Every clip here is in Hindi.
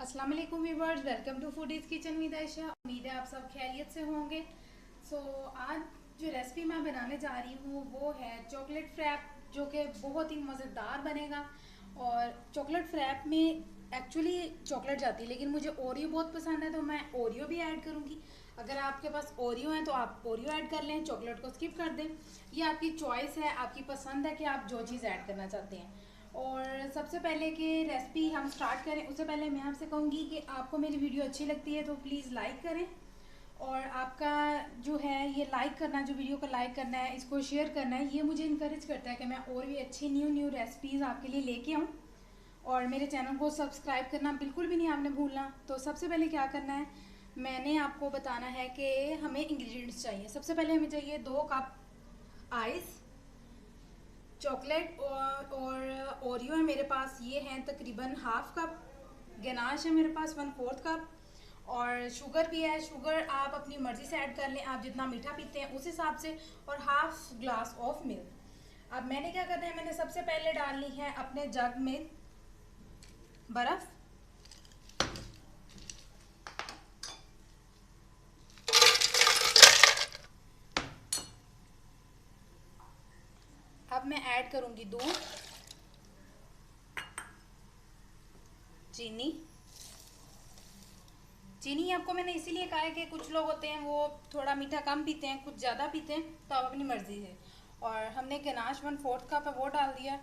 अस्सलाम वालेकुम viewers, welcome to Foodies Kitchen with Ayesha. उम्मीद है आप सब खैरियत से होंगे। आज जो रेसिपी मैं बनाने जा रही हूँ वो है चॉकलेट फ्रैप, जो कि बहुत ही मज़ेदार बनेगा। और चॉकलेट फ्रैप में एक्चुअली चॉकलेट जाती है, लेकिन मुझे ओरियो बहुत पसंद है तो मैं ओरियो भी ऐड करूँगी। अगर आपके पास ओरियो है तो आप ओरियो ऐड कर लें, चॉकलेट को स्किप कर दें। ये आपकी चॉइस है, आपकी पसंद है कि आप जो चीज़ ऐड करना चाहते हैं। और सबसे पहले कि रेसिपी हम स्टार्ट करें उससे पहले मैं आपसे कहूँगी कि आपको मेरी वीडियो अच्छी लगती है तो प्लीज़ लाइक करें। और आपका जो है ये लाइक करना, जो वीडियो को लाइक करना है, इसको शेयर करना है, ये मुझे इनकरेज करता है कि मैं और भी अच्छी न्यू रेसिपीज़ आपके लिए लेके आऊँ। और मेरे चैनल को सब्सक्राइब करना बिल्कुल भी नहीं आपने भूलना। तो सबसे पहले क्या करना है, मैंने आपको बताना है कि हमें इंग्रेडिएंट्स चाहिए। सबसे पहले हमें चाहिए 2 कप आइस, चॉकलेट और ओरियो है मेरे पास, ये हैं तकरीबन हाफ कप। गनाश है मेरे पास 1/4 कप। और शुगर भी है, शुगर आप अपनी मर्ज़ी से ऐड कर लें, आप जितना मीठा पीते हैं उस हिसाब से। और हाफ ग्लास ऑफ मिल्क। अब मैंने क्या करना है, मैंने सबसे पहले डालनी है अपने जग में बर्फ़। अब मैं ऐड करूँगी दूध, चीनी। चीनी आपको मैंने इसीलिए कहा है कि कुछ लोग होते हैं वो थोड़ा मीठा कम पीते हैं, कुछ ज़्यादा पीते हैं, तो आप अपनी मर्ज़ी है। और हमने गनाश 1/4 कप है वो डाल दिया।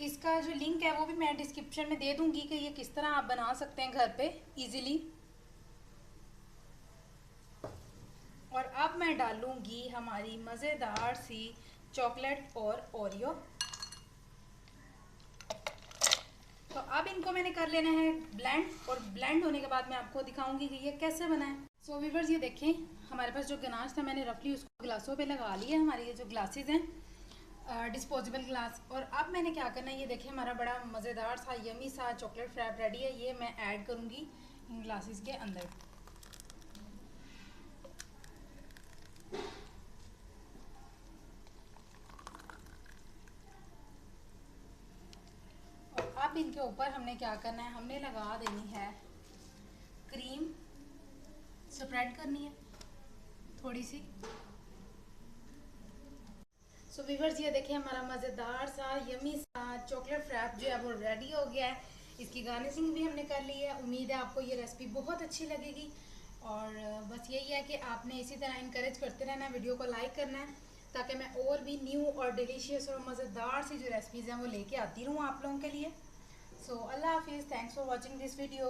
इसका जो लिंक है वो भी मैं डिस्क्रिप्शन में दे दूंगी कि ये किस तरह आप बना सकते हैं घर पे इजीली। और अब मैं डालूंगी हमारी मज़ेदार सी चॉकलेट और ओरियो। तो अब इनको मैंने कर लेना है ब्लेंड, और ब्लेंड होने के बाद मैं आपको दिखाऊंगी कि ये कैसे बना है। सो व्यूअर्स, ये देखें हमारे पास जो गनाश था मैंने रफली उसको ग्लासों पे लगा लिया है। हमारे ये जो ग्लासेस हैं डिस्पोजेबल ग्लास। और अब मैंने क्या करना है, ये देखिए हमारा बड़ा मज़ेदार सा यमी सा चॉकलेट फ्रैप रेडी है। ये मैं ऐड करूँगी इन ग्लासेस के अंदर। और अब इनके ऊपर हमने क्या करना है, हमने लगा देनी है क्रीम, स्प्रेड करनी है थोड़ी सी। सो व्यूअर्स, ये देखिए हमारा मज़ेदार सा यमी सा चॉकलेट फ्रैप जो है वो रेडी हो गया है। इसकी गार्निशिंग भी हमने कर ली है। उम्मीद है आपको ये रेसिपी बहुत अच्छी लगेगी। और बस यही है कि आपने इसी तरह इनकरेज करते रहना है, वीडियो को लाइक करना है, ताकि मैं और भी न्यू और डिलीशियस और मज़ेदार सी जो रेसिपीज़ हैं वो लेके आती रहूँ आप लोगों के लिए। सो अल्लाह हाफिज़, thanks for watching this video.